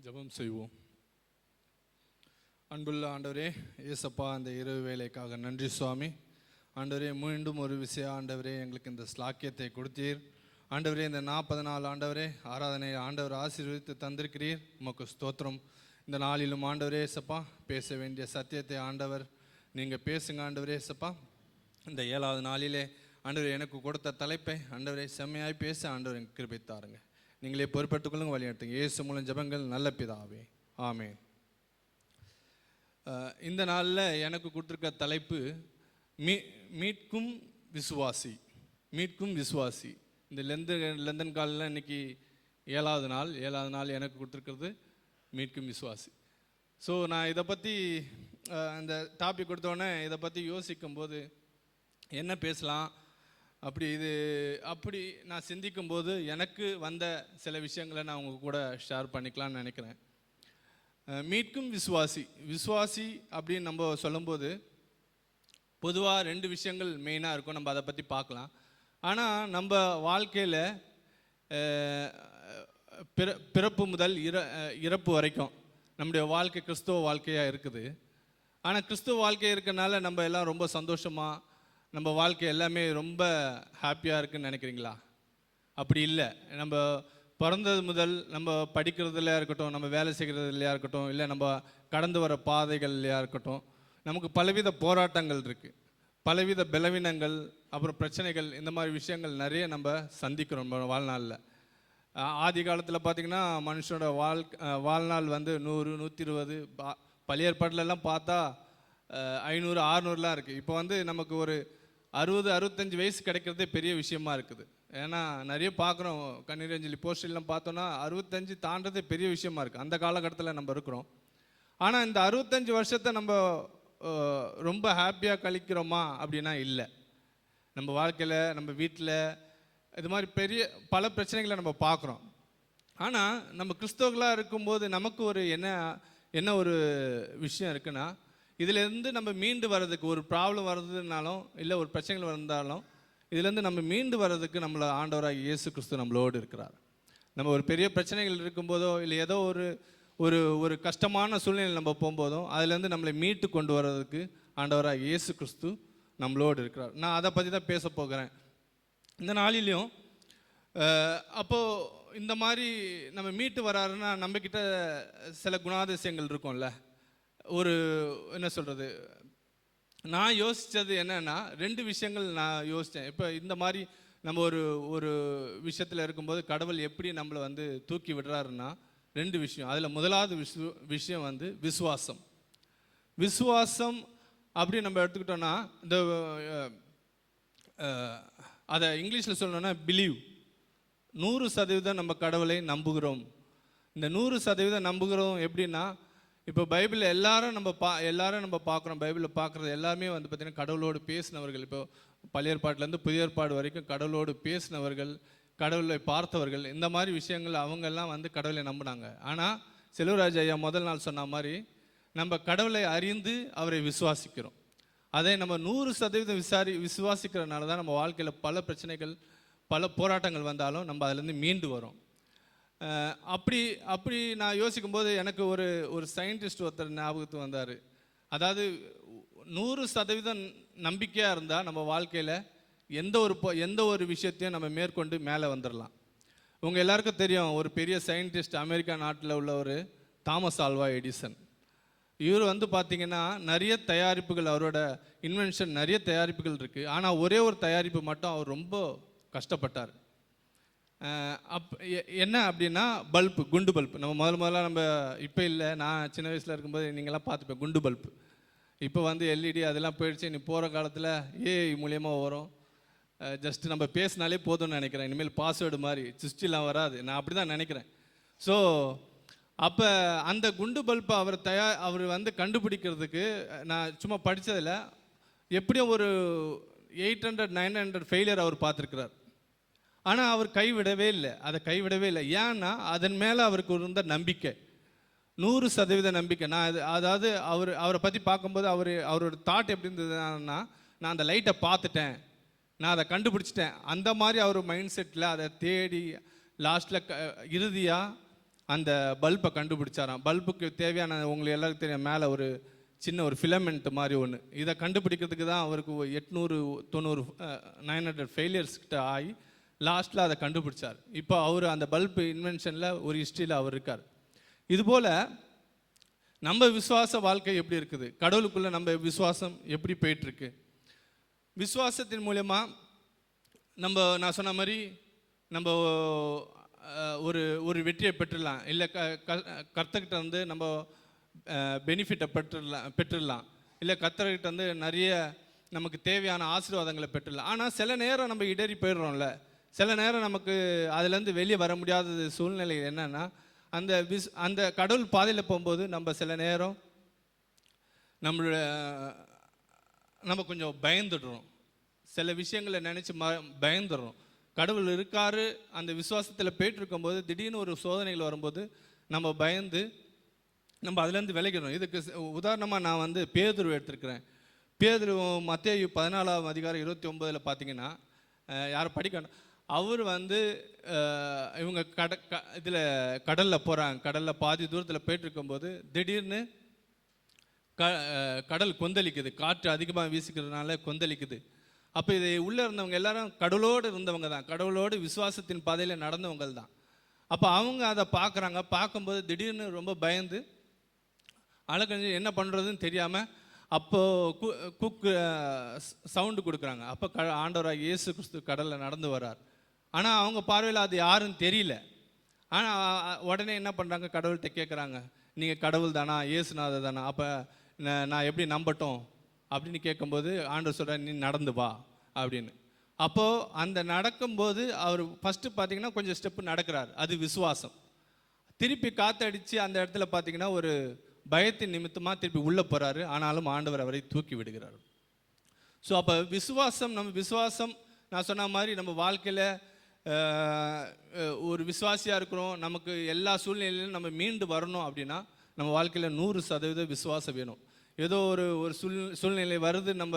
ஜெபம் செய்வோம். அன்புள்ள ஆண்டவரே, ஏசப்பா, அந்த இரவு வேலைக்காக நன்றி சுவாமி. ஆண்டவரே, மீண்டும் ஒரு விஷயம் ஆண்டவரே எங்களுக்கு இந்த ஸ்லாக்கியத்தை கொடுத்தீர். ஆண்டவரே, இந்த 40 நாள் ஆண்டவரே ஆராதனை ஆண்டவர் ஆசீர்வதித்து தந்திருக்கிறீர். உமக்கு ஸ்தோத்திரம். இந்த நாளிலும் ஆண்டவரே ஏசப்பா, பேச வேண்டிய சத்தியத்தை ஆண்டவர் நீங்கள் பேசுங்க ஆண்டவரே ஏசப்பா. இந்த 7வது நாளிலே ஆண்டவர் எனக்கு கொடுத்த தலைப்பை ஆண்டவரை செம்மையாய் பேச ஆண்டவர் எனக்கு கிருபை தாருங்க. நீங்களே பொறுப்பெடுத்துக் கொள்ளுங்க, வழிநடத்துங்க. இயேசு மூலம் ஜெபங்கள் நல்ல பிதாவே, ஆமென். இந்த நாளில் எனக்கு கொடுத்துருக்க தலைப்பு மீட்கும் விசுவாசி. மீட்கும் விசுவாசி. இந்த லண்டன் காலில் இன்னைக்கு 7வது நாள் எனக்கு கொடுத்துருக்கிறது மீட்கும் விசுவாசி. ஸோ நான் இதை பற்றி இந்த டாபிக் கொடுத்தோடனே இதை பற்றி யோசிக்கும்போது என்ன பேசலாம் அப்படி நான் சிந்திக்கும்போது எனக்கு வந்த சில விஷயங்களை நான் உங்கள் கூட ஷேர் பண்ணிக்கலாம்னு நினைக்கிறேன். மீட்கும் விசுவாசி அப்படின்னு நம்ம சொல்லும்போது பொதுவாக 2 விஷயங்கள் மெயினாக இருக்கும். நம்ம அதை பற்றி பார்க்கலாம். ஆனால் நம்ம வாழ்க்கையில் பிறப்பு முதல் இறப்பு வரைக்கும் நம்முடைய வாழ்க்கை கிறிஸ்துவ வாழ்க்கையாக இருக்குது. ஆனால் கிறிஸ்துவ வாழ்க்கை இருக்கனால நம்ம எல்லாம் ரொம்ப சந்தோஷமாக, நம்ம வாழ்க்கை எல்லாமே ரொம்ப ஹாப்பியாக இருக்குதுன்னு நினைக்கிறீங்களா? அப்படி இல்லை. நம்ம பிறந்தது முதல் நம்ம படிக்கிறதுலையா இருக்கட்டும், நம்ம வேலை செய்கிறதுலையா இருக்கட்டும், இல்லை நம்ம கடந்து வர பாதைகள்லையா இருக்கட்டும், நமக்கு பலவித போராட்டங்கள் இருக்குது, பலவித பலவீனங்கள், அப்புறம் பிரச்சனைகள், இந்த மாதிரி விஷயங்கள் நிறைய நம்ம சந்திக்கிறோம் நம்ம வாழ்நாளில். ஆதி காலத்தில் பார்த்திங்கன்னா மனுஷனோட வாழ்நாள் 100, 120, பழைய ஏற்பாட்டிலெல்லாம் பார்த்தா 500, 600லாம் இருக்குது. இப்போ நமக்கு ஒரு 60, 65 வயசு கிடைக்கிறதே பெரிய விஷயமா இருக்குது. ஏன்னா நிறைய பார்க்குறோம், கண்ணீரஞ்சலி போஸ்டர்லாம் பார்த்தோன்னா 65 தாண்டதே பெரிய விஷயமா இருக்குது. அந்த காலகட்டத்தில் நம்ம இருக்கிறோம். ஆனால் இந்த 65 வருஷத்தை நம்ம ரொம்ப ஹாப்பியாக கழிக்கிறோமா அப்படின்னா இல்லை. நம்ம வாழ்க்கையில், நம்ம வீட்டில் இது மாதிரி பல பிரச்சனைகளை நம்ம பார்க்குறோம். ஆனால் நம்ம கிறிஸ்தவர்களாக இருக்கும்போது நமக்கு ஒரு என்ன ஒரு விஷயம் இருக்குன்னா, இதிலேருந்து நம்ம மீண்டு வர்றதுக்கு, ஒரு ப்ராப்ளம் வர்றதுனாலும் இல்லை ஒரு பிரச்சனைகள் வந்தாலும் இதிலேருந்து நம்ம மீண்டு வர்றதுக்கு நம்மளை ஆண்டவராக இயேசு கிறிஸ்து நம்மளோடு இருக்கிறார். நம்ம ஒரு பெரிய பிரச்சனைகள் இருக்கும்போதோ இல்லை ஏதோ ஒரு கஷ்டமான சூழ்நிலை நம்ம போகும்போதும் அதுலேருந்து நம்மளை மீட்டு கொண்டு வர்றதுக்கு ஆண்டவராக இயேசு கிறிஸ்து நம்மளோடு இருக்கிறார். நான் அதை பற்றி தான் பேச போகிறேன் இந்த நாளிலையும். அப்போது இந்த மாதிரி நம்ம மீட்டு வராருன்னா நம்மக்கிட்ட சில குணாதிசயங்கள் இருக்கும்ல. என்ன சொல்கிறது, நான் யோசித்தது என்னென்னா 2 விஷயங்கள் நான் யோசித்தேன். இப்போ இந்த மாதிரி நம்ம ஒரு விஷயத்தில் இருக்கும்போது கடவுள் எப்படி நம்மளை தூக்கி விடுறாருன்னா 2 விஷயம். அதில் முதலாவது விஷயம் விசுவாசம் அப்படி நம்ம எடுத்துக்கிட்டோன்னா, இந்த அதை இங்கிலீஷில் சொல்லணும்னா பிலீவ். 100% நம்ம கடவுளை நம்புகிறோம். இந்த 100% நம்புகிறோம் எப்படின்னா, இப்போ பைபிளில் எல்லாரும் நம்ம பார்க்குறோம். பைபிளில் பார்க்குறது எல்லாமே பார்த்திங்கன்னா கடவுளோடு பேசினவர்கள். இப்போ பழைய ஏற்பாட்டிலேருந்து புதிய ஏற்பாடு வரைக்கும் கடவுளோடு பேசினவர்கள், கடவுளை பார்த்தவர்கள், இந்த மாதிரி விஷயங்கள் அவங்கெல்லாம் கடவுளை நம்பினாங்க. ஆனால் செல்வராஜ் ஐயா முதல் நாள் சொன்ன மாதிரி நம்ம கடவுளை அறிந்து அவரை விசுவாசிக்கிறோம். அதை நம்ம 100% விசுவாசிக்கிறதுனால தான் நம்ம வாழ்க்கையில் பல பிரச்சனைகள், பல போராட்டங்கள் வந்தாலும் நம்ம அதிலேருந்து மீண்டு வரோம். அப்படி நான் யோசிக்கும்போது எனக்கு ஒரு சயின்டிஸ்ட் ஒருத்தர் ஞாபகத்துக்கு வந்தார். அதாவது 100% நம்பிக்கையாக இருந்தால் நம்ம வாழ்க்கையில் எந்த ஒரு விஷயத்தையும் நம்ம மேற்கொண்டு மேலே வந்துடலாம். உங்கள் எல்லாருக்கும் தெரியும், ஒரு பெரிய சயின்டிஸ்ட் அமெரிக்கா நாட்டில் உள்ள ஒரு தாமஸ் ஆல்வா எடிசன். இவர் பார்த்திங்கன்னா நிறைய தயாரிப்புகள், அவரோட இன்வென்ஷன் நிறைய தயாரிப்புகள் இருக்குது. ஆனால் ஒரே ஒரு தயாரிப்பு மட்டும் அவர் ரொம்ப கஷ்டப்பட்டார். என்ன அப்படின்னா பல்பு, குண்டு பல்பு. நம்ம முதல்ல நம்ம இப்போ இல்லை, நான் சின்ன வயசில் இருக்கும்போது நீங்களாம் பார்த்துப்பேன் குண்டு பல்பு. இப்போ எல்இடி அதெல்லாம் போயிடுச்சு. நீ போகிற காலத்தில் ஏஐ மூலியமாக வரும். ஜஸ்ட்டு நம்ம பேசினாலே போதும்னு நினைக்கிறேன். இனிமேல் பாஸ்வேர்டு மாதிரி சிஸ்டிலாம் வராது, நான் அப்படி தான் நினைக்கிறேன். ஸோ அப்போ அந்த குண்டு பல்பை அவர் கண்டுபிடிக்கிறதுக்கு நான் சும்மா படித்ததில் எப்படியும் ஒரு 800, 900 ஃபெயிலியர் அவர் பார்த்துருக்கிறார். ஆனால் அவர் கைவிடவே இல்லை. ஏன்னா அதன் மேலே அவருக்கு இருந்த நம்பிக்கை, 100% நம்பிக்கை. அதாவது அவரை பற்றி பார்க்கும்போது அவரோட தாட் எப்படி இருந்ததுன்னா, நான் அந்த லைட்டை பார்த்துட்டேன், நான் அதை கண்டுபிடிச்சிட்டேன், அந்த மாதிரி அவர் மைண்ட் செட்டில் அதை தேடி லாஸ்ட்டில் இறுதியாக அந்த பல்பை கண்டுபிடிச்சாராம். பல்புக்கு தேவையான உங்களுக்கு எல்லாருக்கும் தெரியும், மேலே ஒரு சின்ன ஒரு ஃபிலமெண்ட் மாதிரி ஒன்று. இதை கண்டுபிடிக்கிறதுக்கு தான் அவருக்கு 890 900 ஃபெயிலியர்ஸ் கிட்ட ஆகி லாஸ்ட்டில் அதை கண்டுபிடிச்சார். இப்போ அவர் அந்த பல்பு இன்வென்ஷனில் ஒரு ஹிஸ்ட்ரியில் அவர் இருக்கார். இதுபோல் நம்ம விசுவாச வாழ்க்கை எப்படி இருக்குது, கடவுளுக்குள்ளே நம்ம விசுவாசம் எப்படி போயிட்டுருக்கு. விசுவாசத்தின் மூலயமா நான் சொன்ன மாதிரி நம்ம ஒரு ஒரு வெற்றியை பெற்றுடலாம், இல்லை கர்த்தர்கிட்ட வந்து நம்ம பெனிஃபிட்டை பெற்றுடலாம், இல்லை கர்த்தர்கிட்ட வந்து நிறைய நமக்கு தேவையான ஆசீர்வாதங்களை பெற்றுடலாம். ஆனால் சில நேரம் நம்ம இடறி போயிடுறோம்ல, சில நேரம் நமக்கு அதுலேருந்து வெளியே வர முடியாத சூழ்நிலை என்னென்னா, அந்த கடவுள் பாதையில் போகும்போது நம்ம சில நேரம் நம்ம கொஞ்சம் பயந்துடுறோம், சில விஷயங்களை நினச்சி பயந்துடுறோம். கடவுள் இருக்காரு அந்த விசுவாசத்தில் போயிட்டு இருக்கும்போது திடீர்னு ஒரு சோதனைகள் வரும்போது நம்ம பயந்து நம்ம அதுலேருந்து விலகிடணும். இதுக்கு உதாரணமாக நான் வந்து பேதுரு எடுத்திருக்கிறேன். பேதுரு மத்தேயு 14ஆம் அதிகாரம் 29 பார்த்தீங்கன்னா, யாரும் படிக்கணும், அவர் வந்து இவங்க இதில் கடலில் போகிறாங்க. கடலில் பாதி தூரத்தில் போயிட்டு இருக்கும்போது திடீர்னு கடல் கொந்தளிக்குது, காற்று அதிகமாக வீசிக்கிறதுனால கொந்தளிக்குது. அப்போ இது உள்ளே இருந்தவங்க எல்லாரும் கடவுளோடு இருந்தவங்க தான், கடவுளோடு விசுவாசத்தின் பாதையில் நடந்தவங்க தான். அப்போ அவங்க அதை பார்க்குறாங்க. பார்க்கும்போது திடீர்னு ரொம்ப பயந்து அழகஞ்சு என்ன பண்ணுறதுன்னு தெரியாமல் அப்போது குக்கு சவுண்டு கொடுக்குறாங்க. அப்போ ஆண்டவராக இயேசு கிறிஸ்து கடலில் நடந்து வர்றார். ஆனால் அவங்க பார்வையில் அது யாருன்னு தெரியல. ஆனால் உடனே என்ன பண்ணுறாங்க, கடவுள்கிட்ட கேட்குறாங்க, நீங்கள் கடவுள் தானா, இயேசுநாதர் தானா, அப்போ நான் எப்படி நம்பட்டும் அப்படின்னு கேட்கும்போது ஆண்டவர் சொல்கிறார், நீ நடந்து வா அப்படின்னு. அப்போது அந்த நடக்கும்போது அவர் ஃபஸ்ட்டு பார்த்தீங்கன்னா கொஞ்சம் ஸ்டெப்பு நடக்கிறார், அது விசுவாசம். திருப்பி காற்றடித்து அந்த இடத்துல பார்த்தீங்கன்னா ஒரு பயத்தின் நிமித்தமாக திருப்பி உள்ளே போகிறாரு. ஆனாலும் ஆண்டவர் அவரை தூக்கி விடுகிறார். ஸோ அப்போ நம்ம விசுவாசம் நான் சொன்ன மாதிரி நம்ம வாழ்க்கையில் ஒரு விசுவாசியாக இருக்கிறோம், நமக்கு எல்லா சூழ்நிலையிலும் நம்ம மீண்டு வரணும் அப்படின்னா நம்ம வாழ்க்கையில் 100% விசுவாசம் வேணும். ஏதோ ஒரு சூழ்நிலை வருது, நம்ம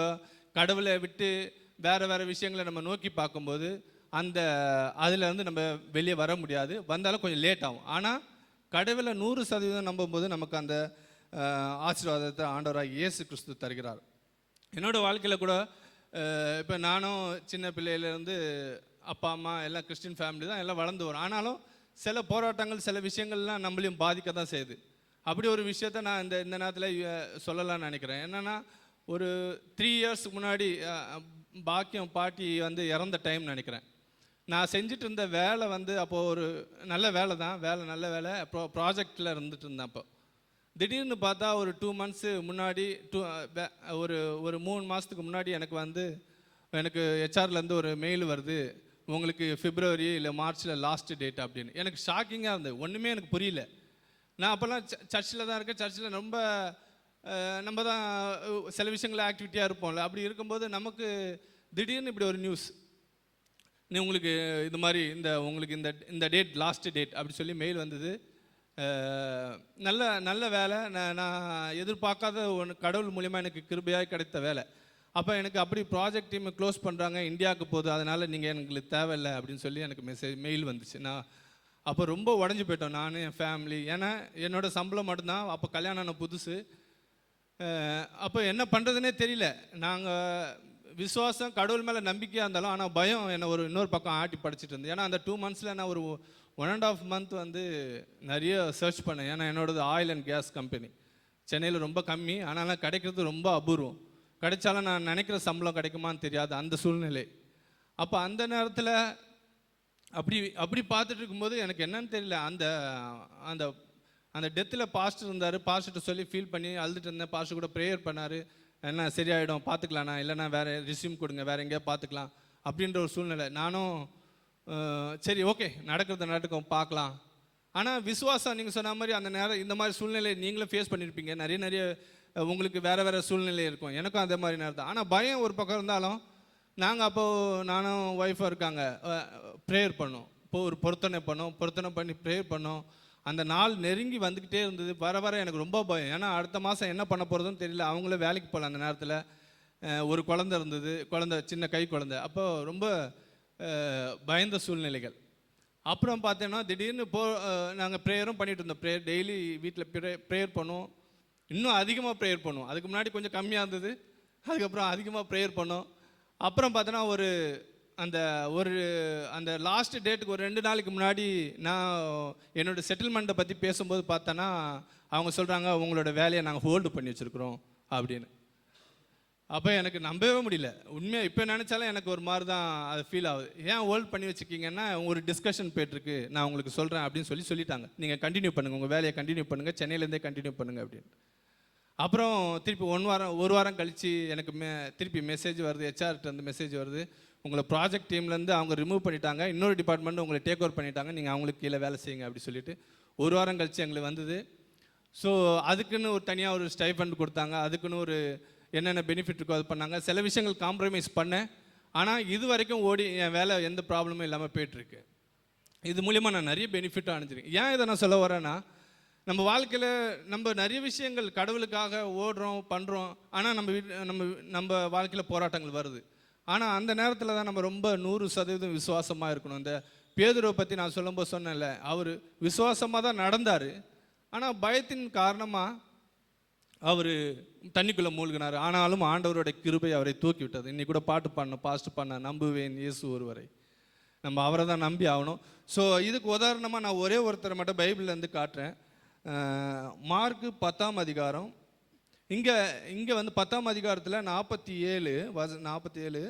கடவுளை விட்டு வேறு விஷயங்களை நம்ம நோக்கி பார்க்கும்போது அதில் வந்து நம்ம வெளியே வர முடியாது, வந்தாலும் கொஞ்சம் லேட் ஆகும். ஆனால் கடவுளை 100% நம்பும்போது நமக்கு அந்த ஆசீர்வாதத்தை ஆண்டவராக இயேசு கிறிஸ்து தருகிறார். என்னோடய வாழ்க்கையில் கூட இப்போ நானும் சின்ன பிள்ளையிலேருந்து அப்பா அம்மா எல்லாம் கிறிஸ்டின் ஃபேமிலி தான், எல்லாம் வளர்ந்து வரும். ஆனாலும் சில போராட்டங்கள் சில விஷயங்கள்லாம் நம்மளையும் பாதிக்க தான் செய்யுது. அப்படி ஒரு விஷயத்த நான் இந்த நேரத்தில் சொல்லலாம்னு நினைக்கிறேன். என்னென்னா, ஒரு 3 இயர்ஸ்க்கு முன்னாடி பாக்கியம் பாட்டி வந்து இறந்த டைம் நினைக்கிறேன். நான் செஞ்சுட்டு இருந்த வேலை வந்து அப்போது ஒரு நல்ல வேலை தான், நல்ல வேலை, ப்ராஜெக்டில் இருந்துட்டு இருந்தேன். அப்போ திடீர்னு பார்த்தா ஒரு 2 மந்த்ஸு முன்னாடி ஒரு 3 மாதத்துக்கு முன்னாடி எனக்கு ஹெச்ஆர்லேருந்து ஒரு மெயில் வருது, உங்களுக்கு பிப்ரவரி இல்லை மார்ச்சில் லாஸ்ட் டேட் அப்படின்னு. எனக்கு ஷாக்கிங்காக இருந்தது, ஒன்றுமே எனக்கு புரியல. நான் அப்போல்லாம் சர்ச்சில் தான் இருக்கேன். சர்ச்சில் ரொம்ப நம்ம தான் சில விஷயங்களில் ஆக்டிவிட்டியாக இருப்போம்ல. அப்படி இருக்கும்போது நமக்கு திடீர்னு இப்படி ஒரு நியூஸ், உங்களுக்கு இது மாதிரி உங்களுக்கு இந்த டேட் லாஸ்ட் டேட் அப்படி சொல்லி மெயில் வந்தது. நல்ல வேலை, நான் எதிர்பார்க்காத கடவுள் மூலிமா எனக்கு கிருபையாக கிடைத்த வேலை. அப்போ எனக்கு அப்படி ப்ராஜெக்ட் டீம் க்ளோஸ் பண்ணுறாங்க, இந்தியாவுக்கு போகுது, அதனால் நீங்கள் எங்களுக்கு தேவையில்லை அப்படின்னு சொல்லி எனக்கு மெயில் வந்துச்சு. நான் அப்போ ரொம்ப உடஞ்சி போயிட்டோம், நான் என் ஃபேமிலி. ஏன்னா என்னோடய சம்பளம் மட்டும்தான், அப்போ கல்யாணம் ஆன புதுசு. அப்போ என்ன பண்ணுறதுனே தெரியல. நாங்கள் விசுவாசம் கடவுள் மேலே நம்பிக்கையாக இருந்தாலும், ஆனால் பயம் என்னை இன்னொரு பக்கம் ஆட்டி படிச்சுட்டு இருந்தேன். ஏன்னா அந்த 2 மந்த்ஸில் நான் ஒரு 1.5 மந்த் வந்து நிறைய சர்ச் பண்ணேன். ஏன்னா என்னோடது ஆயில் அண்ட் கேஸ் கம்பெனி சென்னையில் ரொம்ப கம்மி, ஆனாலும் கிடைக்கிறது ரொம்ப அபூர்வம். கிடைச்சாலும் நான் நினைக்கிற சம்பளம் கிடைக்குமான்னு தெரியாது அந்த சூழ்நிலை. அப்போ அந்த நேரத்தில் அப்படி பார்த்துட்டு இருக்கும்போது எனக்கு என்னன்னு தெரியல, அந்த டெத்தில் பாஸ்டர் இருந்தார். பாஸ்டர்கிட்ட சொல்லி ஃபீல் பண்ணி அழுதுட்டு இருந்தேன். பாஸ்டர் கூட ப்ரேயர் பண்ணார், என்ன சரியாயிடும், பார்த்துக்கலாண்ணா, இல்லைனா வேறு ரெஸ்யூம் கொடுங்க, வேறு எங்கேயா பார்த்துக்கலாம் அப்படின்ற ஒரு சூழ்நிலை. நானும் சரி ஓகே நடக்கும் பார்க்கலாம். ஆனால் விசுவாசம் நீங்கள் சொன்ன மாதிரி அந்த நேரம் இந்த மாதிரி சூழ்நிலை நீங்களும் ஃபேஸ் பண்ணியிருப்பீங்க. நிறைய உங்களுக்கு வேறு சூழ்நிலை இருக்கும், எனக்கும் அதே மாதிரி நேரம் தான். ஆனால் பயம் ஒரு பக்கம் இருந்தாலும் நாங்கள் அப்போது நானும் ஒய்ஃபாக இருக்காங்க, ப்ரேயர் பண்ணோம். இப்போது ஒரு பொருத்தனை பண்ணி ப்ரேயர் பண்ணோம். அந்த நாள் நெருங்கி வந்துக்கிட்டே இருந்தது. வர எனக்கு ரொம்ப பயம். ஏன்னா அடுத்த மாதம் என்ன பண்ண போகிறதுன்னு தெரியல. அவங்களே வேலைக்கு போகல. அந்த நேரத்தில் ஒரு குழந்தை இருந்தது, சின்ன கை குழந்தை. அப்போது ரொம்ப பயந்த சூழ்நிலைகள். அப்புறம் பார்த்தீங்கன்னா திடீர்னு நாங்கள் ப்ரேயரும் பண்ணிட்டு இருந்தோம். டெய்லி வீட்டில் ப்ரேயர் பண்ணுவோம். இன்னும் அதிகமாக ப்ரேயர் பண்ணுவோம். அதுக்கு முன்னாடி கொஞ்சம் கம்மியாக இருந்தது, அதுக்கப்புறம் அதிகமாக ப்ரேயர் பண்ணோம். அப்புறம் பார்த்தோன்னா அந்த லாஸ்ட் டேட்டுக்கு ஒரு 2 நாளைக்கு முன்னாடி நான் என்னோடய செட்டில்மெண்ட்டை பற்றி பேசும்போது பார்த்தோன்னா அவங்க சொல்கிறாங்க, உங்களோட வேலையை நாங்கள் ஹோல்டு பண்ணி வச்சுருக்குறோம் அப்படின்னு. அப்போ எனக்கு நம்பவே முடியல. உண்மையாக இப்போ நினச்சாலும் எனக்கு ஒரு மாதிரி தான் அது ஃபீல் ஆகுது. ஏன் ஹோல்ட் பண்ணி வச்சுக்கிங்கன்னா, ஒரு டிஸ்கஷன் போய்ட்டுருக்கு, நான் உங்களுக்கு சொல்கிறேன் அப்படின்னு சொல்லிட்டாங்க. நீங்கள் கண்டினியூ பண்ணுங்கள், உங்கள் வேலையை கண்டினியூ பண்ணுங்கள், சென்னையிலேருந்தே கண்டினியூ பண்ணுங்கள் அப்படின்னு. அப்புறம் திருப்பி ஒரு வாரம் கழித்து எனக்கு திருப்பி மெசேஜ் வருது, ஹெச்ஆர்கிட்ட வந்து மெசேஜ் வருது, உங்களை ப்ராஜெக்ட் டீம்லேருந்து அவங்க ரிமூவ் பண்ணிட்டாங்க, இன்னொரு டிபார்ட்மெண்ட் உங்களை டேக் ஓவர் பண்ணிட்டாங்க, நீங்கள் அவங்களுக்கு கீழே வேலை செய்யுங்க அப்படி சொல்லிட்டு ஒரு வாரம் கழித்து எங்களுக்கு வந்தது. ஸோ அதுக்குன்னு ஒரு தனியாக ஒரு ஸ்டைஃபண்ட் கொடுத்தாங்க, அதுக்குன்னு ஒரு என்னென்ன பெனிஃபிட் இருக்கோ அது பண்ணாங்க. சில விஷயங்கள் காம்ப்ரமைஸ் பண்ணேன், ஆனால் இது வரைக்கும் ஓடி என் வேலை எந்த ப்ராப்ளமும் இல்லாமல் போய்ட்டுருக்கு. இது மூலிமா நான் நிறைய பெனிஃபிட்டும் அடைஞ்சிருக்கேன். ஏன் இதை நான் சொல்ல வரேன்னா, நம்ம வாழ்க்கையில் நம்ம நிறைய விஷயங்கள் கடவுளுக்காக ஓடுறோம் பண்ணுறோம், ஆனால் நம்ம வாழ்க்கையில் போராட்டங்கள் வருது. ஆனால் அந்த நேரத்தில் தான் நம்ம ரொம்ப 100% விசுவாசமாக இருக்கணும். இந்த பேதுருவை பற்றி நான் சொல்லும்போது சொன்னேன்ல, அவர் விசுவாசமாக தான் நடந்தார், ஆனால் பயத்தின் காரணமாக அவர் தண்ணிக்குள்ளே மூழ்கினார். ஆனாலும் ஆண்டவருடைய கிருபை அவரை தூக்கி விட்டது. இன்னைக்கு கூட பாட்டு பாடணும், பாஸ்ட் பண்ண நம்புவேன் இயேசு ஒருவரை, நம்ம அவரை தான் நம்பி ஆகணும். ஸோ இதுக்கு உதாரணமாக நான் ஒரே ஒருத்தரை மட்டும் பைபிள்லேருந்து காட்டுறேன். மார்க்கு 10ஆம் அதிகாரம், இங்கே வந்து 10ஆம் அதிகாரத்தில் 47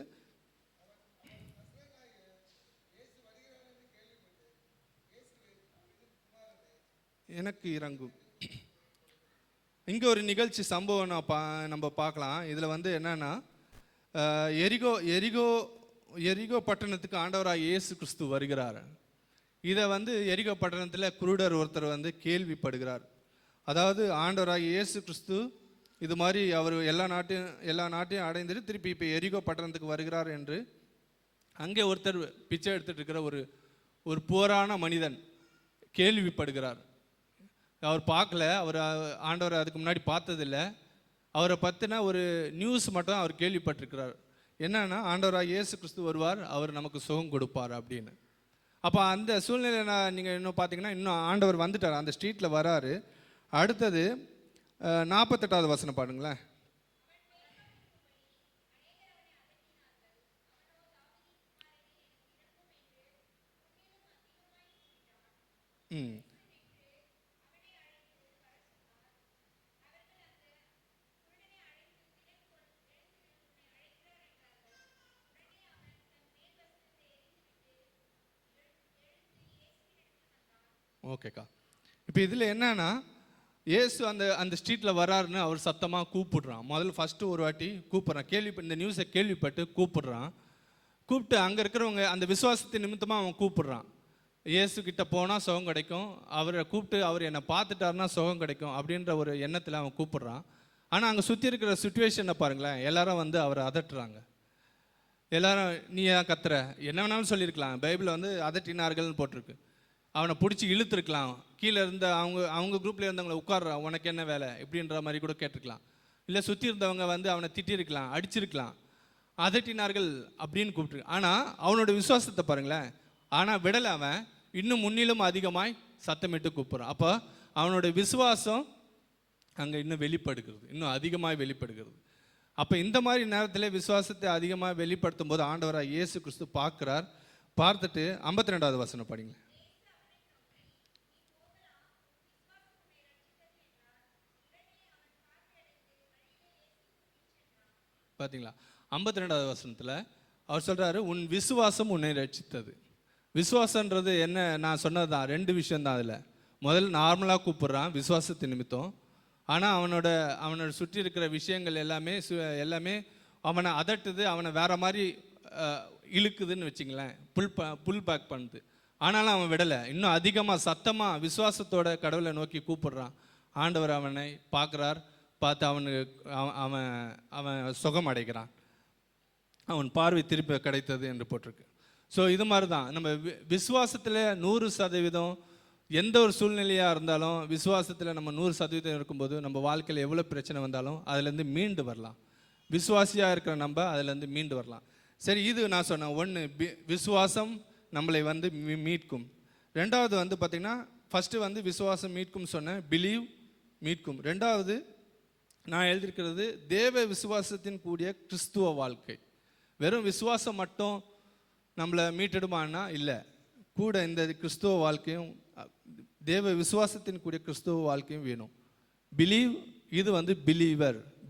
எனக்கு இறங்கும். இங்கே ஒரு நிகழ்ச்சி சம்பவம் நம்ம பார்க்கலாம். இதில் வந்து என்னன்னா, எரிகோ பட்டணத்துக்கு ஆண்டவராக இயேசு கிறிஸ்து வருகிறார். இதை வந்து எரிகோ பட்டணத்தில் குருடர் ஒருத்தர் வந்து கேள்விப்படுகிறார். அதாவது ஆண்டவராக இயேசு கிறிஸ்து இது மாதிரி அவர் எல்லா நாட்டையும் அடைந்துட்டு திருப்பி இப்போ எரிகோ பட்டணத்துக்கு வருகிறார் என்று அங்கே ஒருத்தர் பிச்சை எடுத்துகிட்டு இருக்கிற ஒரு புவரான மனிதன் கேள்விப்படுகிறார். அவர் பார்க்கல, அவர் ஆண்டவரை அதுக்கு முன்னாடி பார்த்ததில்லை. அவரை பற்றின ஒரு நியூஸ் மட்டும் அவர் கேள்விப்பட்டிருக்கிறார். என்னன்னா, ஆண்டவராக இயேசு கிறிஸ்து வருவார், அவர் நமக்கு சுகம் கொடுப்பார் அப்படின்னு. அப்போ அந்த சூழ்நிலையில் நீங்கள் இன்னும் பார்த்தீங்கன்னா, இன்னும் ஆண்டவர் வந்துட்டார், அந்த ஸ்ட்ரீட்டில் வராரு. அடுத்தது 48வது வசனம் பாருங்களேன். ஓகேக்கா. இப்போ இதில் என்னன்னா, இயேசு அந்த ஸ்ட்ரீட்டில் வராருன்னு அவர் சத்தமாக கூப்பிடுறான். ஃபஸ்ட்டு ஒரு வாட்டி கூப்பிட்றான், இந்த நியூஸை கேள்விப்பட்டு கூப்பிடுறான். கூப்பிட்டு அங்கே இருக்கிறவங்க அந்த விசுவாசத்தின் நிமித்தமாக அவன் கூப்பிடுறான். இயேசு கிட்ட போனால் சுகம் கிடைக்கும், அவரை கூப்பிட்டு அவர் என்னை பார்த்துட்டாருன்னா சுகம் கிடைக்கும் அப்படின்ற ஒரு எண்ணத்தில் அவன் கூப்பிடுறான். ஆனால் அங்கே சுற்றி இருக்கிற சுச்சுவேஷனை பாருங்களேன், எல்லாரும் வந்து அவரை அதட்டுறாங்க. எல்லாரும் நீ ஏன் கத்துற, என்ன வேணாலும் சொல்லியிருக்கலாம். பைபிளில் வந்து அதட்டினார்கள்னு போட்டிருக்கு. அவனை பிடிச்சி இழுத்துருக்கலாம், கீழே இருந்த அவங்க குரூப்பில் இருந்தவங்களை உட்கார்றா, உனக்கு என்ன வேலை இப்படின்ற மாதிரி கூட கேட்டிருக்கலாம். இல்லை சுற்றி இருந்தவங்க வந்து அவனை திட்டிருக்கலாம், அடிச்சிருக்கலாம். அதட்டினார்கள் அப்படின்னு கூப்பிட்டு. ஆனால் அவனோட விசுவாசத்தை பாருங்களேன். ஆனால் விடலை, அவன் இன்னும் முன்னிலும் அதிகமாய் சத்தமிட்டு கூப்பிட்றான். அப்போ அவனோட விசுவாசம் அங்கே இன்னும் வெளிப்படுகிறது, இன்னும் அதிகமாக வெளிப்படுகிறது. அப்போ இந்த மாதிரி நேரத்தில் விசுவாசத்தை அதிகமாக வெளிப்படுத்தும் போது ஆண்டவராக இயேசு கிறிஸ்து பார்க்குறார். பார்த்துட்டு 52வது வசனம் படிங்க. பார்த்தீங்களா? 52வது வசனத்தில் அவர் சொல்கிறாரு, உன் விசுவாசம் உன்னை ரட்சித்தது. விசுவாசன்றது என்ன, நான் சொன்னது தான், 2 விஷயந்தான். அதில் முதல்ல நார்மலாக கூப்பிட்றான் விசுவாசத்தின் நிமித்தம். ஆனால் அவனோட சுற்றி இருக்கிற விஷயங்கள் எல்லாமே அவனை அதட்டுது, அவனை வேறு மாதிரி இழுக்குதுன்னு வச்சிங்களேன், புல் பேக் பண்ணுது. ஆனாலும் அவன் விடலை, இன்னும் அதிகமாக சத்தமாக விசுவாசத்தோட கடவுளை நோக்கி கூப்பிடுறான். ஆண்டவர் அவனை பார்க்குறார். பார்த்து அவன் சுகம் அடைகிறான், அவன் பார்வை திருப்பி கிடைத்தது என்று போட்டிருக்கு. ஸோ இது மாதிரி தான் நம்ம விசுவாசத்தில் 100% எந்த ஒரு சூழ்நிலையாக இருந்தாலும் விசுவாசத்தில் நம்ம 100% இருக்கும்போது நம்ம வாழ்க்கையில் எவ்வளோ பிரச்சனை வந்தாலும் அதுலேருந்து மீண்டு வரலாம். விசுவாசியாக இருக்கிற நம்ம அதுலேருந்து மீண்டு வரலாம். சரி, இது நான் சொன்னேன். ஒன்று, விசுவாசம் நம்மளை வந்து மீட்கும். ரெண்டாவது வந்து பார்த்திங்கன்னா, ஃபஸ்ட்டு வந்து விசுவாசம் மீட்கும் சொன்னேன், பிலீவ் மீட்கும். ரெண்டாவது நான் எழுதியிருக்கிறது தேவ விசுவாசத்தின் கூடிய கிறிஸ்துவ வாழ்க்கை. வெறும் விசுவாசம் மட்டும் நம்மளை மீட்டிடுமான்னா இல்லை, கூட இந்த கிறிஸ்துவ வாழ்க்கையும் தேவ விசுவாசத்தின் கூடிய கிறிஸ்துவ வாழ்க்கையும் வேணும். பிலீவ், இது வந்து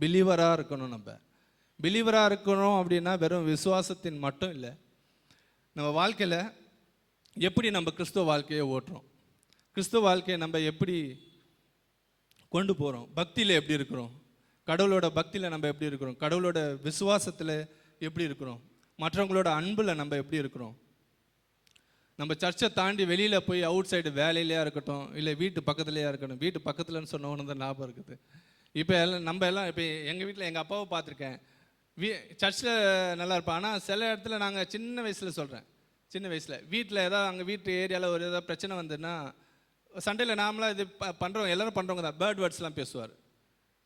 பிலீவராக இருக்கணும். நம்ம பிலீவராக இருக்கணும் அப்படின்னா வெறும் விசுவாசத்தின் மட்டும் இல்லை, நம்ம வாழ்க்கையில் எப்படி நம்ம கிறிஸ்துவ வாழ்க்கையை ஓட்டுறோம், கிறிஸ்துவ வாழ்க்கையை நம்ம எப்படி கொண்டு போகிறோம், பக்தியில் எப்படி இருக்கிறோம், கடவுளோட பக்தியில் நம்ம எப்படி இருக்கிறோம், கடவுளோட விசுவாசத்தில் எப்படி இருக்கிறோம், மற்றவங்களோட அன்பில் நம்ம எப்படி இருக்கிறோம். நம்ம சர்ச்சை தாண்டி வெளியில் போய் அவுட் சைடு வேலையிலையா இருக்கட்டும், இல்லை வீட்டு பக்கத்துலையா இருக்கட்டும். வீட்டு பக்கத்துலன்னு சொன்ன ஒன்று தான் ஞாபகம் இருக்குது. இப்போ எல்லாம் இப்போ எங்கள் வீட்டில் எங்கள் அப்பாவை பார்த்துருக்கேன், சர்ச்சில் நல்லா இருப்பேன். ஆனால் சில இடத்துல நாங்கள் சின்ன வயசில் வீட்டில் ஏதாவது அங்கே வீட்டு ஏரியாவில் ஒரு ஏதாவது பிரச்சனை வந்துன்னா சண்டையில் நாமளாக இது பண்ணுறவங்க எல்லோரும் பண்ணுறவங்க தான் பேர்ட் வேர்ட்ஸ்லாம் பேசுவார்.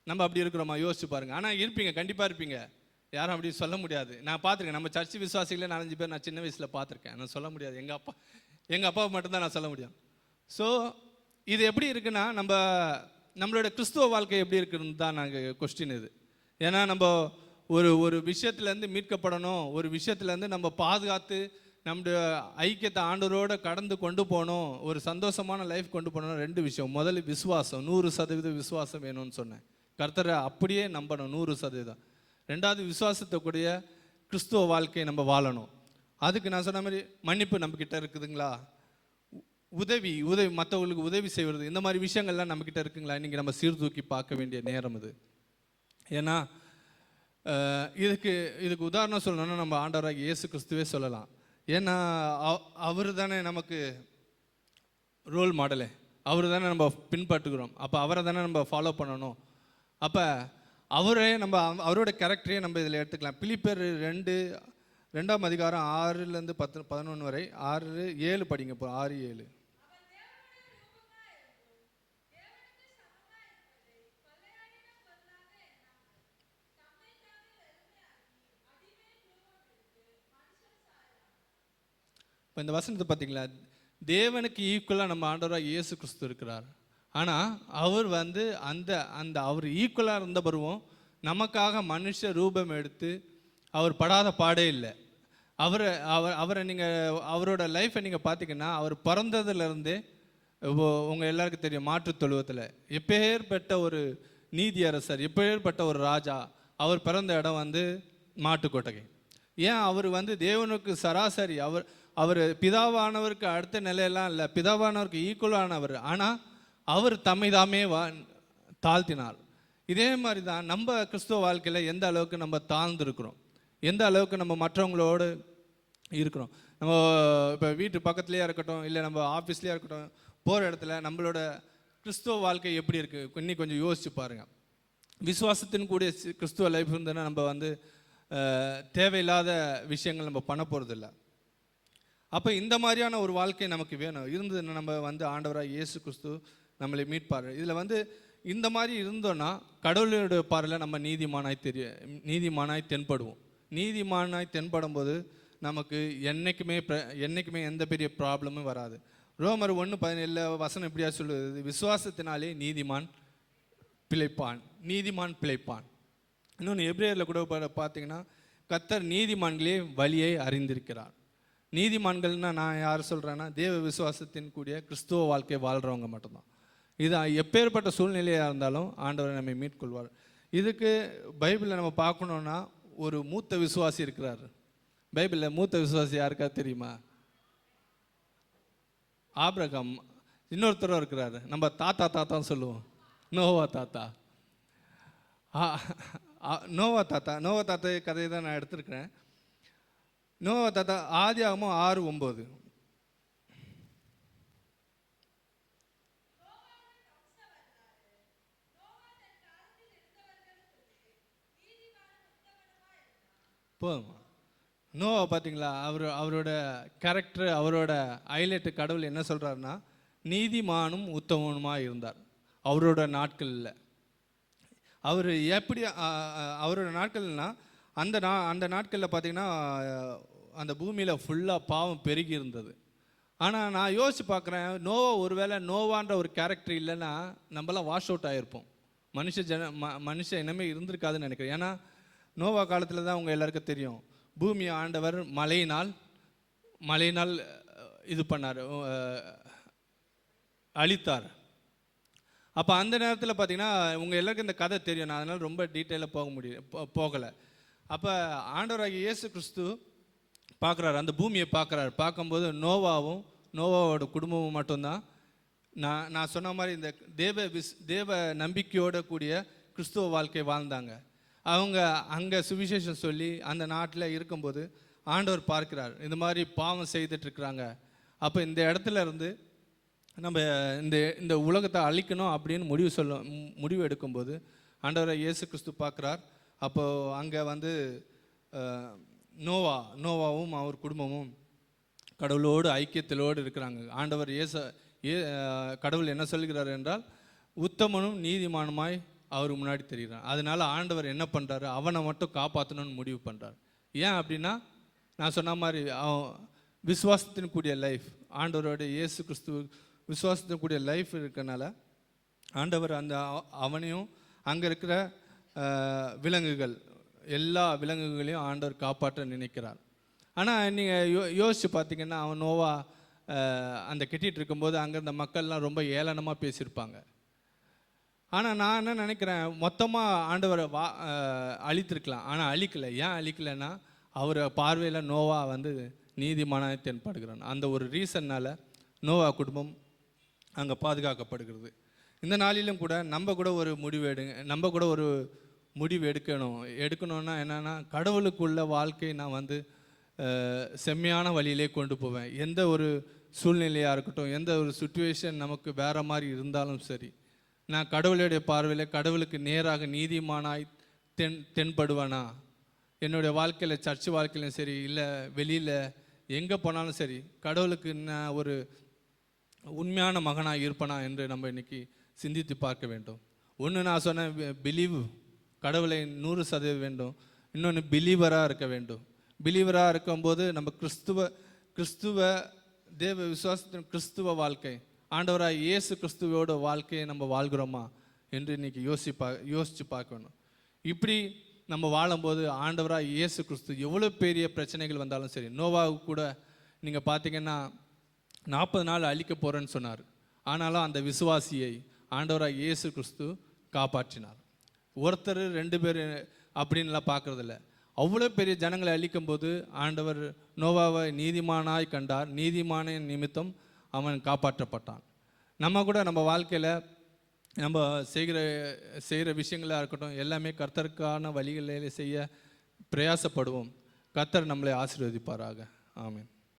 நம்ம அப்படி இருக்கிறோமா யோசிச்சு பாருங்கள். ஆனால் இருப்பீங்க, கண்டிப்பாக இருப்பீங்க, யாரும் அப்படி சொல்ல முடியாது. நான் பார்த்துருக்கேன், நம்ம சர்ச்சு விசுவாசிகளே 4-5 பேர் நான் சின்ன வயசில் பார்த்துருக்கேன். நான் சொல்ல முடியாது, எங்கள் அப்பாவை மட்டும்தான் நான் சொல்ல முடியும். ஸோ இது எப்படி இருக்குன்னா, நம்மளோட கிறிஸ்துவ வாழ்க்கை எப்படி இருக்குன்னு தான் நாங்கள் கொஸ்டின் இது. ஏன்னா நம்ம ஒரு விஷயத்துலேருந்து மீட்கப்படணும், ஒரு விஷயத்துலேருந்து நம்ம பாதுகாத்து நம்முடைய ஐக்கியத்தை ஆண்டவரோடு கடந்து கொண்டு போகணும், ஒரு சந்தோஷமான லைஃப் கொண்டு போகணும். 2 விஷயம். முதல்ல விசுவாசம், 100% விசுவாசம் வேணும்னு சொன்னேன். கர்த்தரை அப்படியே நம்பணும் 100%. ரெண்டாவது விசுவாசத்தைக்கூடிய கிறிஸ்துவ வாழ்க்கையை நம்ம வாழணும். அதுக்கு நான் சொன்ன மாதிரி மன்னிப்பு நம்மக்கிட்ட இருக்குதுங்களா, உதவி மற்றவங்களுக்கு உதவி செய்வது, இந்த மாதிரி விஷயங்கள்லாம் நம்மக்கிட்ட இருக்குங்களா, இன்றைக்கி நம்ம சீர்தூக்கி பார்க்க வேண்டிய நேரம் இது. ஏன்னா இதுக்கு உதாரணம் சொல்லணும்னா நம்ம ஆண்டவராகிய இயேசு கிறிஸ்துவே சொல்லலாம். ஏன்னா அவர் தானே நமக்கு ரோல் மாடலே, அவர் தானே நம்ம பின்பற்றுகிறோம். அப்போ அவரை தானே நம்ம ஃபாலோ பண்ணணும். அப்போ அவரோட கேரக்டரையே நம்ம இதில் எடுத்துக்கலாம். பிலிப்பியர் 2ஆம் அதிகாரம் 6லேருந்து 11 வரை, 6-7 படிங்க. இப்போ 6-7. இப்போ இந்த வசனத்தை பார்த்தீங்களா, தேவனுக்கு ஈக்குவலாக நம்ம ஆண்டவராக இயேசு கிறிஸ்து இருக்கிறார். ஆனால் அவர் வந்து அவர் ஈக்குவலாக இருந்த பருவம் நமக்காக மனுஷ ரூபம் எடுத்து அவர் படாத பாடே இல்லை. அவரை நீங்கள் அவரோட லைஃப்பை நீங்கள் பார்த்தீங்கன்னா, அவர் பிறந்ததுலேருந்தே உங்கள் எல்லாருக்கும் தெரியும், மாற்றுத் தொழுவத்தில் எப்பேற்பட்ட ஒரு நீதி அரசர், எப்பேற்பட்ட ஒரு ராஜா. அவர் பிறந்த இடம் வந்து மாட்டுக்கொட்டகை. ஏன் அவர் வந்து தேவனுக்கு சராசரி, அவர் பிதாவானவருக்கு அடுத்த நிலையெல்லாம் இல்லை, பிதாவானவருக்கு ஈக்குவலானவர். ஆனால் அவர் தம்மை தாமே தாழ்த்தினார். இதே மாதிரி தான் நம்ம கிறிஸ்துவ வாழ்க்கையில் எந்த அளவுக்கு நம்ம தாழ்ந்துருக்கிறோம், எந்த அளவுக்கு நம்ம மற்றவங்களோடு இருக்கிறோம். நம்ம இப்போ வீட்டு பக்கத்துலேயே இருக்கட்டும், இல்லை நம்ம ஆஃபீஸ்லேயே இருக்கட்டும், போகிற இடத்துல நம்மளோட கிறிஸ்துவ வாழ்க்கை எப்படி இருக்குது இன்னும் கொஞ்சம் யோசிச்சு பாருங்கள். விசுவாசத்தின் கூடிய கிறிஸ்துவ லைஃப் இருந்ததுன்னா நம்ம வந்து தேவையில்லாத விஷயங்கள் நம்ம பண்ண போகிறதில்ல. அப்போ இந்த மாதிரியான ஒரு வாழ்க்கை நமக்கு வேணும். இருந்ததுன்னா நம்ம வந்து ஆண்டவராக இயேசு கிறிஸ்து நம்மளை மீட்பார். இதில் வந்து இந்த மாதிரி இருந்தோன்னா கடவுளுடைய பார்வையில் நம்ம நீதிமானாய் தென்படுவோம். நீதிமானாய் தென்படும் போது நமக்கு என்றைக்குமே எந்த பெரிய ப்ராப்ளமும் வராது. ரோமர் 1:17 வசனம் எப்படியா சொல்லுது, விசுவாசத்தினாலே நீதிமான் பிழைப்பான். இன்னொன்று எபிரேயரில் கூட பார்த்தீங்கன்னா, கர்த்தர் நீதிமான்களே வழியை அறிந்திருக்கிறார். நீதிமான்கள்னால் நான் யார் சொல்கிறேன்னா, தேவ விசுவாசத்தின் கூடிய கிறிஸ்துவ வாழ்க்கை வாழ்கிறவங்க மட்டும்தான். இது எப்பேற்பட்ட சூழ்நிலையாக இருந்தாலும் ஆண்டவர் நம்மை மீட்கொள்வார். இதுக்கு பைபிளில் நம்ம பார்க்கணுன்னா ஒரு மூத்த விசுவாசி இருக்கிறார். பைபிளில் மூத்த விசுவாசி யாருக்கா தெரியுமா? ஆபிரகாம். இன்னொருத்தரும் இருக்கிறார், நம்ம தாத்தான்னு சொல்லுவோம், நோவா தாத்தா கதையை தான் நான் எடுத்திருக்கிறேன். நோவா தாத்தா ஆதியாகமம் 6:9. போதுமா? நோவா பார்த்தீங்களா, அவரோட கேரக்டர், அவரோட ஹைலைட்டு கடவுள் என்ன சொல்கிறாருன்னா, நீதிமானும் உத்தமனுமாக இருந்தார் அவரோட நாட்களில். அவர் எப்படி அவரோட நாட்கள்னால் அந்த நாட்களில் பார்த்திங்கன்னா அந்த பூமியில் ஃபுல்லாக பாவம் பெருகி இருந்தது. ஆனால் நான் யோசிச்சு பார்க்குறேன், நோவா ஒருவேளை நோவான்ற ஒரு கேரக்டர் இல்லைன்னா நம்மளாம் வாஷ் அவுட் ஆகிருப்போம். மனுஷ இனமே இருந்திருக்காதுன்னு நினைக்கிறேன். ஏன்னா நோவா காலத்தில் தான் அவங்க எல்லாருக்கும் தெரியும், பூமியை ஆண்டவர் மழையினால் இது பண்ணார், அழித்தார். அப்போ அந்த நேரத்தில் பார்த்தீங்கன்னா உங்கள் எல்லாருக்கும் இந்த கதை தெரியும், நான் அதனால் ரொம்ப டீட்டெயிலாக போகலை. அப்போ ஆண்டவராகிய இயேசு கிறிஸ்து பார்க்குறாரு, அந்த பூமியை பார்க்குறாரு. பார்க்கும்போது நோவாவோட குடும்பமும் மட்டும்தான் நான் சொன்ன மாதிரி இந்த தேவ நம்பிக்கையோட கூடிய கிறிஸ்துவ வாழ்க்கை வாழ்ந்தாங்க. அவங்க அங்கே சுவிசேஷம் சொல்லி அந்த நாட்டில் இருக்கும்போது ஆண்டவர் பார்க்கிறார், இந்த மாதிரி பாவம் செய்துட்ருக்குறாங்க. அப்போ இந்த இடத்துல இருந்து நம்ம இந்த உலகத்தை அழிக்கணும் அப்படின்னு முடிவு எடுக்கும்போது ஆண்டவரை இயேசு கிறிஸ்து பார்க்குறார். அப்போது அங்கே வந்து நோவாவும் அவர் குடும்பமும் கடவுளோடு ஐக்கியத்திலோடு இருக்கிறாங்க. ஆண்டவர் கடவுள் என்ன சொல்கிறார் என்றால், உத்தமனும் நீதிமானுமாய் அவர் முன்னாடி தெரிகிறார். அதனால ஆண்டவர் என்ன பண்ணுறாரு, அவனை மட்டும் காப்பாற்றணும்னு முடிவு பண்ணுறார். ஏன் அப்படின்னா, நான் சொன்ன மாதிரி விசுவாசத்தின் கூடிய லைஃப், ஆண்டவரோட இயேசு கிறிஸ்துவ விசுவாசத்தின் கூடிய லைஃப் இருக்கனால ஆண்டவர் அவனையும் அங்கே இருக்கிற விலங்குகள் எல்லா விலங்குகளையும் ஆண்டவர் காப்பாற்ற நினைக்கிறார். ஆனால் நீங்கள் யோசித்து பார்த்தீங்கன்னா, அவன் நோவா அந்த கெட்டிகிட்டு இருக்கும்போது அங்கே இருந்த மக்கள்லாம் ரொம்ப ஏளனமாக பேசியிருப்பாங்க. ஆனால் நான் என்ன நினைக்கிறேன், மொத்தமாக ஆண்டவரை அழித்திருக்கலாம், ஆனால் அழிக்கலை. ஏன் அழிக்கலைன்னா, அவர் பார்வையில் நோவா வந்து நீதிமானாய் தென்படுகிறான். அந்த ஒரு ரீசன்னால் நோவா குடும்பம் அங்கே பாதுகாக்கப்படுகிறது. இந்த நாளிலும் கூட நம்ம கூட ஒரு முடிவு எடுக்கணும்னா என்னென்னா, கடவுளுக்குள்ள வாழ்க்கை நான் வந்து செம்மையான வழியிலே கொண்டு போவேன். எந்த ஒரு சூழ்நிலையாக இருக்கட்டும், எந்த ஒரு சுச்சுவேஷன் நமக்கு வேறு மாதிரி இருந்தாலும் சரி, நான் கடவுளுடைய பார்வையில் கடவுளுக்கு நேராக நீதிமானாய் தென்படுவேனா? என்னுடைய வாழ்க்கையில், சர்ச்சு வாழ்க்கையிலும் சரி, இல்லை வெளியில் எங்கே போனாலும் சரி, கடவுளுக்கு நான் ஒரு உண்மையான மகனாக இருப்பேனா என்று நம்ம இன்றைக்கி சிந்தித்து பார்க்க வேண்டும். ஒன்று நான் சொன்னேன், பிலீவ், கடவுளை 100% வேண்டும். இன்னொன்று பிலீவராக இருக்க வேண்டும். பிலீவராக இருக்கும்போது நம்ம கிறிஸ்துவ தேவ விசுவாசத்தின் கிறிஸ்துவ வாழ்க்கை, ஆண்டவராக இயேசு கிறிஸ்துவோட வாழ்க்கையை நம்ம வாழ்கிறோமா என்று இன்றைக்கி யோசித்து பார்க்கணும். இப்படி நம்ம வாழும்போது ஆண்டவராக இயேசு கிறிஸ்து எவ்வளோ பெரிய பிரச்சனைகள் வந்தாலும் சரி, நோவாவுக்கு கூட நீங்கள் பார்த்தீங்கன்னா 40 நாள் அழிக்க போகிறேன்னு சொன்னார். ஆனாலும் அந்த விசுவாசியை ஆண்டவராக இயேசு கிறிஸ்து காப்பாற்றினார். ஒருத்தர் 2 பேர் அப்படின்லாம் பார்க்குறதில்ல. அவ்வளோ பெரிய ஜனங்களை அழிக்கும் போது ஆண்டவர் நோவாவை நீதிமானாய் கண்டார். நீதிமானின் நிமித்தம் அவன் காப்பாற்றப்பட்டான். நம்ம கூட நம்ம வாழ்க்கையில் நம்ம செய்கிற விஷயங்களாக இருக்கட்டும், எல்லாமே கர்த்தருக்கான வழிகளில் செய்ய பிரயாசப்படுவோம். கர்த்தர் நம்மளை ஆசீர்வதிப்பாராக. ஆமென்.